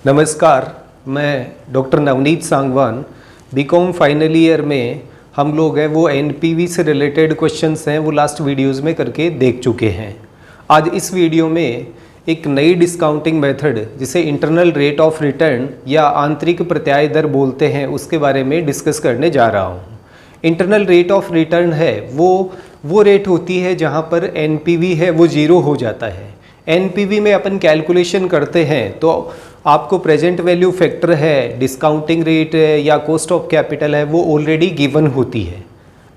नमस्कार, मैं doctor Navneet Sangwan. BCom final year में हम लोग हैं वो एनपीवी से रिलेटेड क्वेश्चंस हैं वो लास्ट वीडियोस में करके देख चुके हैं। आज इस वीडियो में एक नई डिस्काउंटिंग मेथड जिसे इंटरनल रेट ऑफ रिटर्न या आंतरिक प्रत्याय दर बोलते हैं उसके बारे में डिस्कस करने जा रहा हूँ। इंटरनल रेट ऑफ रिटर्न है वो रेट होती है जहाँ पर एनपीवी है वो ज़ीरो हो जाता है। एनपीवी में अपन कैलकुलेशन करते हैं तो आपको प्रेजेंट वैल्यू फैक्टर है, डिस्काउंटिंग रेट है या कॉस्ट ऑफ कैपिटल है वो ऑलरेडी गिवन होती है।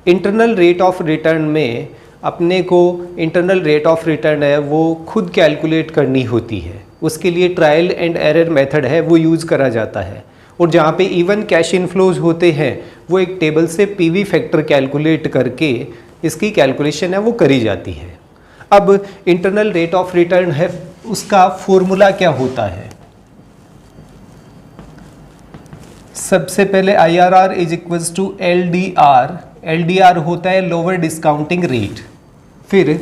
इंटरनल रेट ऑफ रिटर्न में अपने को इंटरनल रेट ऑफ रिटर्न है वो खुद कैलकुलेट करनी होती है। उसके लिए ट्रायल एंड एरर मेथड है वो यूज़ करा जाता है। और जहाँ पे इवन कैश इनफ्लोज होते हैं वो एक टेबल से पीवी फैक्टर कैलकुलेट करके इसकी कैलकुलेशन है वो करी जाती है। अब इंटरनल रेट ऑफ रिटर्न है उसका फॉर्मूला क्या होता है? सबसे पहले IRR is equals to LDR। LDR होता है लोअर डिस्काउंटिंग रेट। फिर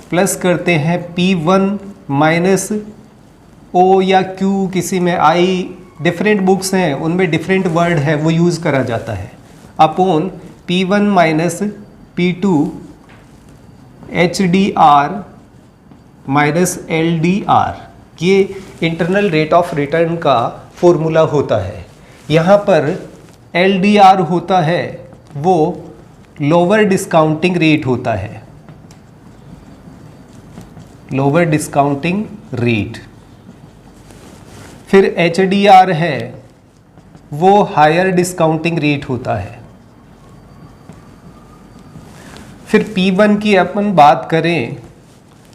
प्लस करते हैं P1 माइनस O या Q, किसी में I, डिफरेंट बुक्स हैं उनमें डिफरेंट वर्ड है वो यूज़ करा जाता है, upon P1 minus P2 HDR minus LDR। ये इंटरनल रेट ऑफ रिटर्न का फॉर्मूला होता है। यहाँ पर LDR होता है वो लोअर डिस्काउंटिंग रेट होता है, लोअर डिस्काउंटिंग रेट। फिर HDR है वो हायर डिस्काउंटिंग रेट होता है। फिर P1 की अपन बात करें,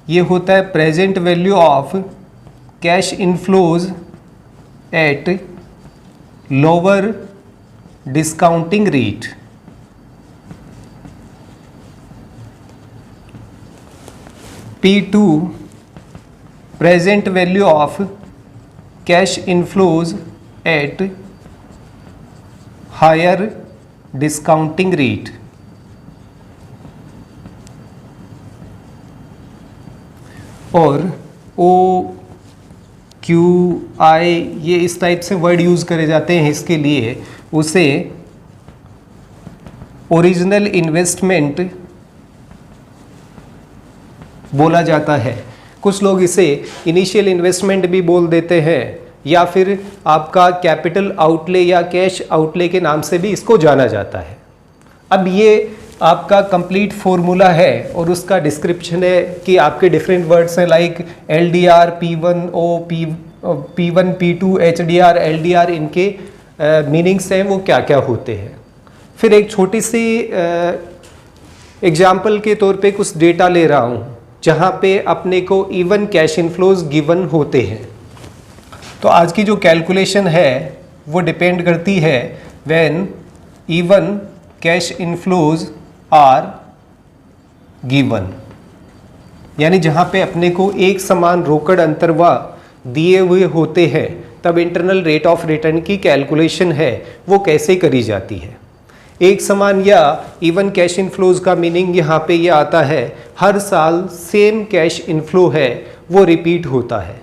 ये होता है present value of cash inflows at lower discounting rate. P2 present value of cash inflows at higher discounting rate. और OQI ये इस टाइप से वर्ड यूज़ करे जाते हैं। इसके लिए उसे ओरिजिनल इन्वेस्टमेंट बोला जाता है। कुछ लोग इसे इनिशियल इन्वेस्टमेंट भी बोल देते हैं या फिर आपका कैपिटल आउटले या कैश आउटले के नाम से भी इसको जाना जाता है। अब ये आपका कंप्लीट फॉर्मूला है और उसका डिस्क्रिप्शन है कि आपके डिफरेंट वर्ड्स हैं like LDR, P1, O, P1, P2, HDR, LDR, इनके मीनिंग्स हैं वो क्या क्या होते हैं। फिर एक छोटी सी एग्जाम्पल के तौर पे कुछ डेटा ले रहा हूँ जहाँ पे अपने को इवन कैश इनफ्लोज गिवन होते हैं। तो आज की जो कैलकुलेशन है वो डिपेंड करती है when even cash inflows are given, यानी जहाँ पे अपने को एक समान रोकड़ अंतर्वाह दिए हुए होते हैं तब इंटरनल रेट ऑफ रिटर्न की कैलकुलेशन है वो कैसे करी जाती है। एक समान या इवन कैश इनफ्लोज का मीनिंग यहाँ पे ये आता है हर साल सेम कैश इनफ्लो है वो रिपीट होता है।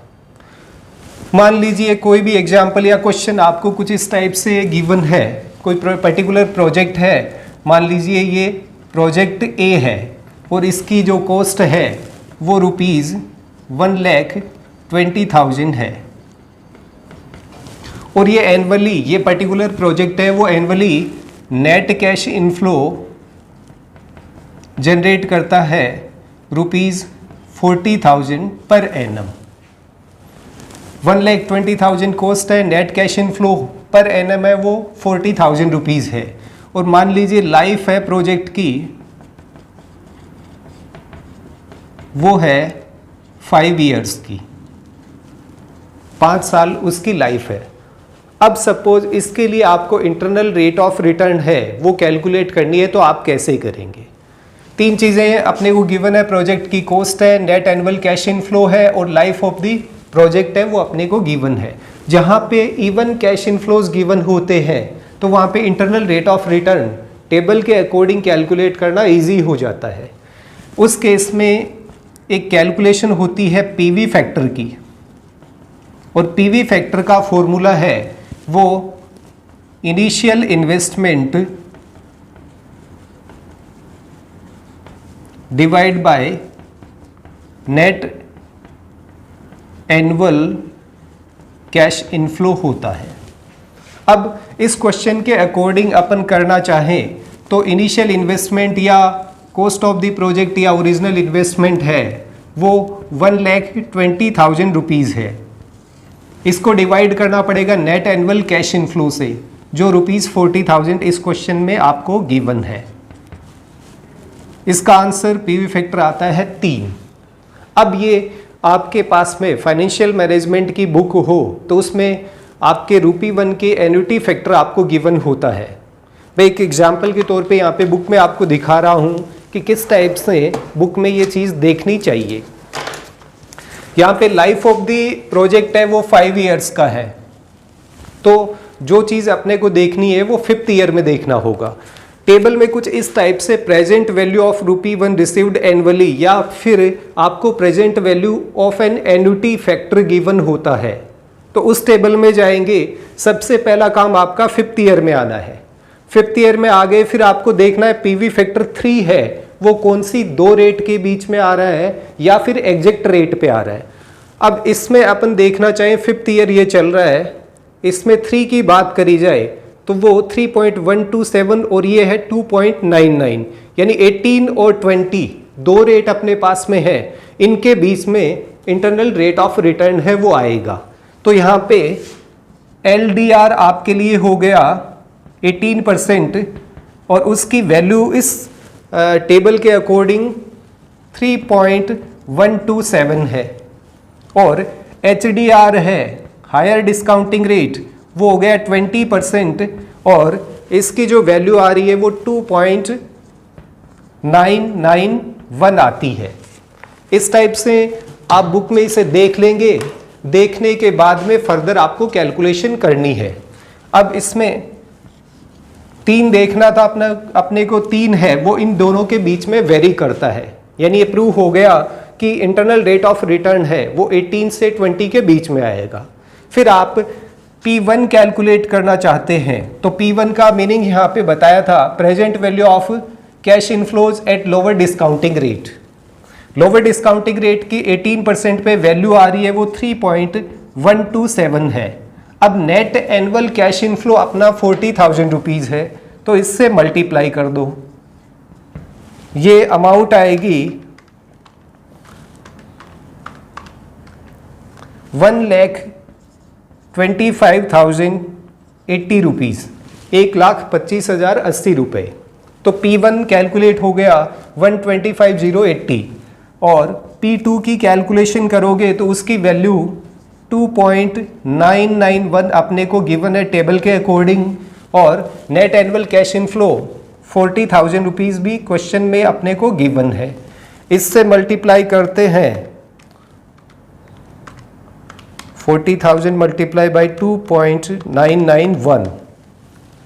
मान लीजिए कोई भी एग्जाम्पल या क्वेश्चन आपको कुछ इस टाइप से गिवन है, कोई पर्टिकुलर प्रोजेक्ट है। मान लीजिए ये प्रोजेक्ट A है और इसकी जो कॉस्ट है वो ₹1,20,000 है और ये एनुअली, ये पर्टिकुलर प्रोजेक्ट है वो annually net cash inflow generate करता है ₹40,000 पर एनम। 1,20,000 कॉस्ट है, net cash inflow per annum है वो 40,000 रुपीज़ है। और मान लीजिए लाइफ है प्रोजेक्ट की वो है 5 इयर्स की, 5 साल उसकी लाइफ है। अब सपोज इसके लिए आपको इंटरनल रेट ऑफ रिटर्न है वो कैलकुलेट करनी है तो आप कैसे करेंगे? 3 चीज़ें अपने को गिवन है, प्रोजेक्ट की कॉस्ट है, नेट एनुअल कैश इनफ्लो है और लाइफ ऑफ द प्रोजेक्ट है वो अपने को गिवन है। जहाँ पे इवन कैश इनफ्लोज गिवन होते हैं तो वहाँ पे internal rate of return table के अकॉर्डिंग कैलकुलेट करना इजी हो जाता है। उस केस में एक कैलकुलेशन होती है पीवी फैक्टर की। और पीवी फैक्टर का फॉर्मूला है वो initial investment divide by net annual cash inflow होता है। अब इस क्वेश्चन के अकॉर्डिंग अपन करना चाहें तो इनिशियल इन्वेस्टमेंट या कॉस्ट ऑफ द प्रोजेक्ट या ओरिजिनल इन्वेस्टमेंट है वो 1,20,000 रुपीज़ है। इसको डिवाइड करना पड़ेगा नेट एनुअल कैश इनफ्लो से जो ₹40,000 इस क्वेश्चन में आपको गिवन है। इसका आंसर पीवी फैक्टर आता है 3। अब ये आपके पास में फाइनेंशियल मैनेजमेंट की बुक हो तो उसमें आपके ₹1 के एन्युटी फैक्टर आपको गिवन होता है। मैं एक एग्जाम्पल के तौर पे यहाँ पे बुक में आपको दिखा रहा हूँ कि किस टाइप से बुक में ये चीज़ देखनी चाहिए। यहाँ पे लाइफ ऑफ द प्रोजेक्ट है वो 5 ईयर्स का है, तो जो चीज़ अपने को देखनी है वो 5th ईयर में देखना होगा। टेबल में कुछ इस टाइप से present value of ₹1 received annually या फिर आपको present value of an annuity factor given होता है, तो उस टेबल में जाएंगे। सबसे पहला काम आपका 5th ईयर में आना है। 5th ईयर में आ गए, फिर आपको देखना है पीवी फैक्टर 3 है वो कौन सी 2 रेट के बीच में आ रहा है या फिर एग्जैक्ट रेट पे आ रहा है। अब इसमें अपन देखना चाहें 5th ईयर ये चल रहा है, इसमें 3 की बात करी जाए तो वो 3.127 और ये है 2.99, यानी 18 और 20 2 रेट अपने पास में है, इनके बीच में इंटरनल रेट ऑफ रिटर्न है वो आएगा। तो यहाँ पे LDR आपके लिए हो गया 18% और उसकी वैल्यू इस टेबल के अकॉर्डिंग 3.127 है। और HDR है हायर डिस्काउंटिंग रेट वो हो गया 20% और इसकी जो वैल्यू आ रही है वो 2.991 आती है। इस टाइप से आप बुक में इसे देख लेंगे, देखने के बाद में फर्दर आपको कैलकुलेशन करनी है। अब इसमें 3 देखना था अपने को 3 है वो इन दोनों के बीच में वेरी करता है, यानी ये प्रूव हो गया कि इंटरनल रेट ऑफ रिटर्न है वो 18 से 20 के बीच में आएगा। फिर आप P1 कैलकुलेट करना चाहते हैं तो P1 का मीनिंग यहाँ पे बताया था, present value of cash inflows at lower discounting rate. Lower discounting rate की 18% पे वैल्यू आ रही है वो 3.127 है। अब नेट एनुअल कैश इनफ्लो अपना 40,000 रुपीज़ है, तो इससे मल्टीप्लाई कर दो, ये अमाउंट आएगी 1,25,080 रुपीज़, 1,25,080 रुपये। तो P1 कैलकुलेट हो गया 125,080 और P2 की कैलकुलेशन करोगे तो उसकी वैल्यू 2.991 अपने को गिवन है टेबल के अकॉर्डिंग, और net annual cash inflow 40,000 rupees भी क्वेश्चन में अपने को गिवन है। इससे मल्टीप्लाई करते हैं 40,000 मल्टीप्लाई बाई 2.991,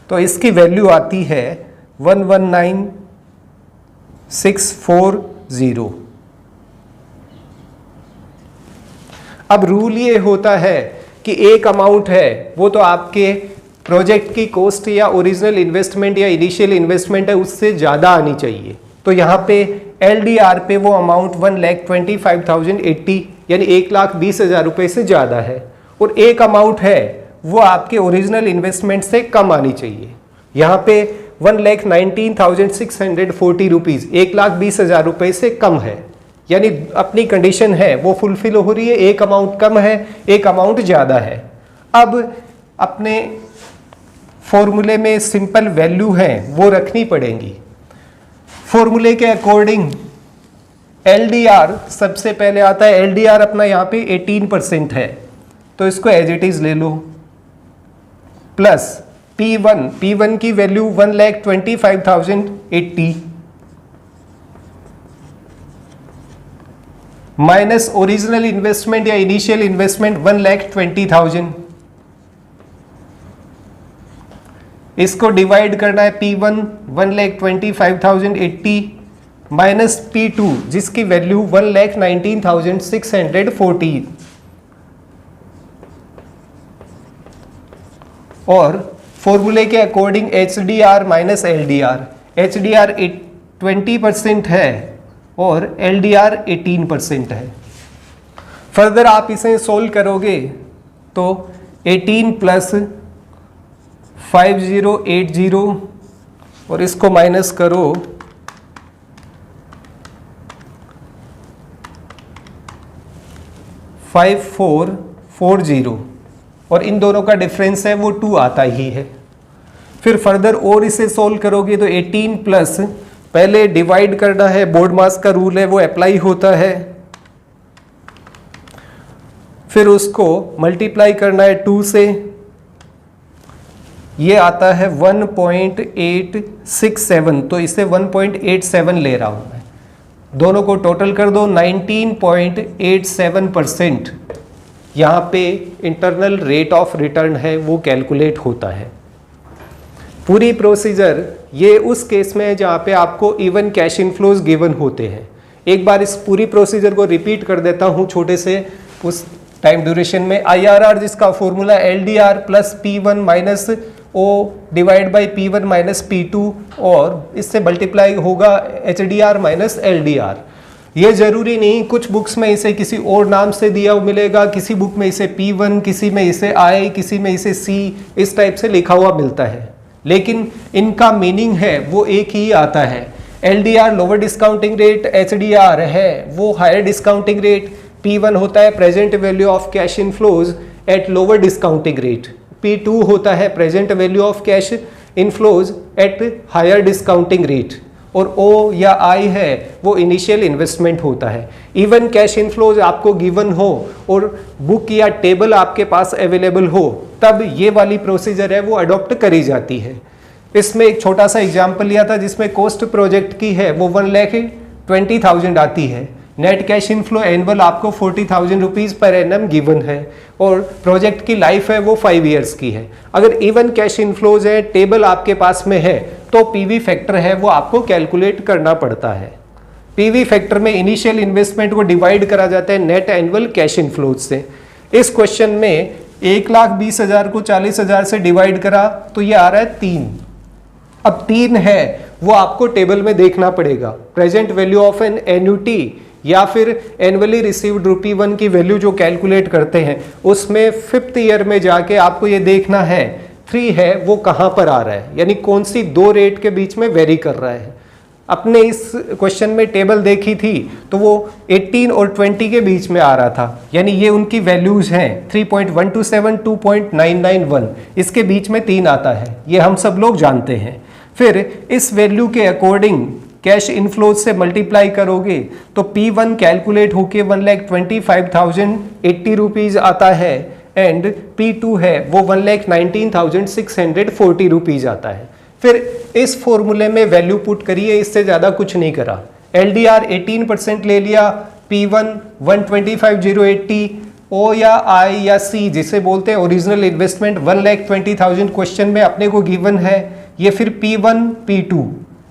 तो इसकी वैल्यू आती है 119,640। अब रूल ये होता है कि एक अमाउंट है वो तो आपके प्रोजेक्ट की कॉस्ट या ओरिजिनल इन्वेस्टमेंट या इनिशियल इन्वेस्टमेंट है उससे ज़्यादा आनी चाहिए। तो यहाँ पे LDR पे वो अमाउंट 1,25,080 यानी 1,20,000 रुपये से ज़्यादा है, और एक अमाउंट है वो आपके ओरिजिनल इन्वेस्टमेंट से कम आनी चाहिए। यहाँ पे 1,19,640 रुपीज़ 1,20,000 रुपये से कम है, यानी अपनी कंडीशन है वो फुलफिल हो रही है, एक अमाउंट कम है एक अमाउंट ज़्यादा है। अब अपने फॉर्मूले में सिंपल वैल्यू है वो रखनी पड़ेंगी। फॉर्मूले के अकॉर्डिंग LDR सबसे पहले आता है, LDR अपना यहाँ पे 18% है तो इसको एज इट इज़ ले लो, प्लस P1 की वैल्यू 1,25,080 माइनस ओरिजिनल इन्वेस्टमेंट या इनिशियल इन्वेस्टमेंट 1,20,000, इसको डिवाइड करना है P1 1,25,080 माइनस P2 जिसकी वैल्यू 1,19,640, और फॉर्मूले के according HDR minus LDR, HDR 20% है और LDR 18% है। फर्दर आप इसे सोल्व करोगे तो 18 प्लस 5080 और इसको माइनस करो 5440 और इन दोनों का डिफरेंस है वो 2 आता ही है। फिर फर्दर और इसे सोल्व करोगे तो 18 प्लस, पहले डिवाइड करना है, बोर्ड मास का रूल है वो अप्लाई होता है, फिर उसको मल्टीप्लाई करना है 2 से, ये आता है 1.867, तो इसे 1.87 ले रहा हूं मैं, दोनों को टोटल कर दो 19.87% यहाँ पे इंटरनल रेट ऑफ रिटर्न है वो कैलकुलेट होता है। पूरी प्रोसीजर ये उस केस में है जहाँ पे आपको इवन कैश इनफ्लोज गिवन होते हैं। एक बार इस पूरी प्रोसीजर को रिपीट कर देता हूँ छोटे से उस टाइम ड्यूरेशन में। IRR जिसका formula LDR plus P1 minus O divide by P1 minus P2 और इससे मल्टीप्लाई होगा HDR माइनस LDR। ये जरूरी नहीं, कुछ बुक्स में इसे किसी और नाम से दिया मिलेगा, किसी बुक में इसे P1, किसी में इसे I, किसी में इसे C, इस टाइप से लिखा हुआ मिलता है, लेकिन इनका मीनिंग है वो एक ही आता है। LDR lower discounting rate, HDR है वो हायर डिस्काउंटिंग रेट, P1 होता है present value of cash inflows at lower discounting rate, P2 होता है present value of cash inflows at higher discounting rate, और O या I है वो इनिशियल इन्वेस्टमेंट होता है। इवन कैश इनफ्लोज आपको गिवन हो और बुक या टेबल आपके पास अवेलेबल हो तब ये वाली प्रोसीजर है वो अडॉप्ट करी जाती है। इसमें एक छोटा सा एग्जाम्पल लिया था जिसमें कॉस्ट प्रोजेक्ट की है वो 1,20,000 आती है, नेट कैश इनफ्लो एनुअल आपको 40,000 रुपीज़ पर एनम गिवन है और प्रोजेक्ट की लाइफ है वो 5 इयर्स की है। अगर इवन कैश इनफ्लोज है, टेबल आपके पास में है, तो PV फैक्टर है वो आपको कैलकुलेट करना पड़ता है। PV फैक्टर में इनिशियल इन्वेस्टमेंट को डिवाइड करा जाता है नेट एनुअल कैश इनफ्लोज से। इस क्वेश्चन में 1,20,000 को 40,000 से डिवाइड करा तो ये आ रहा है 3। अब 3 है वो आपको टेबल में देखना पड़ेगा, present value of an annuity या फिर एनुअली रिसीव्ड ₹1 की वैल्यू जो कैलकुलेट करते हैं उसमें 5th ईयर में जाके आपको ये देखना है 3 है वो कहाँ पर आ रहा है, यानी कौन सी 2 रेट के बीच में वेरी कर रहा है। अपने इस क्वेश्चन में टेबल देखी थी तो वो 18 और 20 के बीच में आ रहा था, यानी ये उनकी वैल्यूज हैं 3.127, 2.991, इसके बीच में 3 आता है, ये हम सब लोग जानते हैं। फिर इस वैल्यू के अकॉर्डिंग कैश इनफ्लोज से मल्टीप्लाई करोगे तो P1 कैलकुलेट होके 1,25,080 रुपीज़ आता है एंड P2 है वो 1,19,640 रुपीज़ आता है। फिर इस फॉर्मूले में वैल्यू पुट करिए, इससे ज़्यादा कुछ नहीं करा। LDR 18% ले लिया, P1 125,080, O या I या C जिसे बोलते हैं ओरिजिनल इन्वेस्टमेंट 1,20,000 क्वेश्चन में अपने को गिवन है, ये फिर P1 P2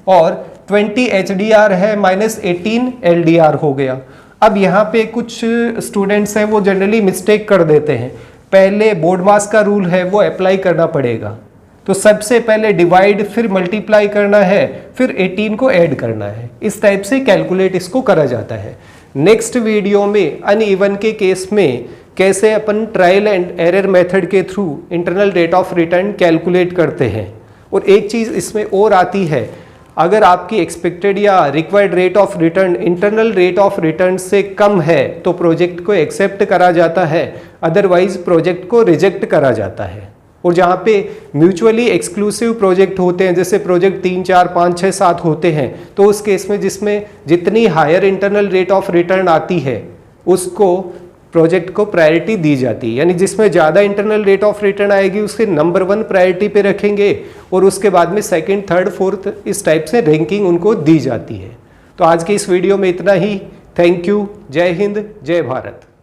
और 20 HDR है माइनस 18 LDR हो गया। अब यहाँ पे कुछ स्टूडेंट्स हैं वो जनरली मिस्टेक कर देते हैं, पहले बोर्ड मास का रूल है वो अप्लाई करना पड़ेगा, तो सबसे पहले डिवाइड फिर मल्टीप्लाई करना है फिर 18 को ऐड करना है, इस टाइप से कैलकुलेट इसको करा जाता है। नेक्स्ट वीडियो में अनइवन के केस में कैसे अपन ट्रायल एंड एरर मेथड के through internal rate of return calculate करते हैं। और एक चीज़ इसमें और आती है, अगर आपकी एक्सपेक्टेड या required rate of return internal rate of return से कम है तो प्रोजेक्ट को एक्सेप्ट करा जाता है, अदरवाइज प्रोजेक्ट को रिजेक्ट करा जाता है। और जहाँ पे म्यूचुअली एक्सक्लूसिव प्रोजेक्ट होते हैं, जैसे प्रोजेक्ट 3, 4, 5, 6, 7 होते हैं, तो उस केस में जिसमें जितनी higher internal rate of return आती है उसको प्रोजेक्ट को प्रायोरिटी दी जाती है, यानी जिसमें ज़्यादा इंटरनल रेट ऑफ रिटर्न आएगी उसके नंबर 1 प्रायोरिटी पे रखेंगे और उसके बाद में 2nd, 3rd, 4th इस टाइप से रैंकिंग उनको दी जाती है। तो आज की इस वीडियो में इतना ही। Thank you. जय हिंद, जय भारत।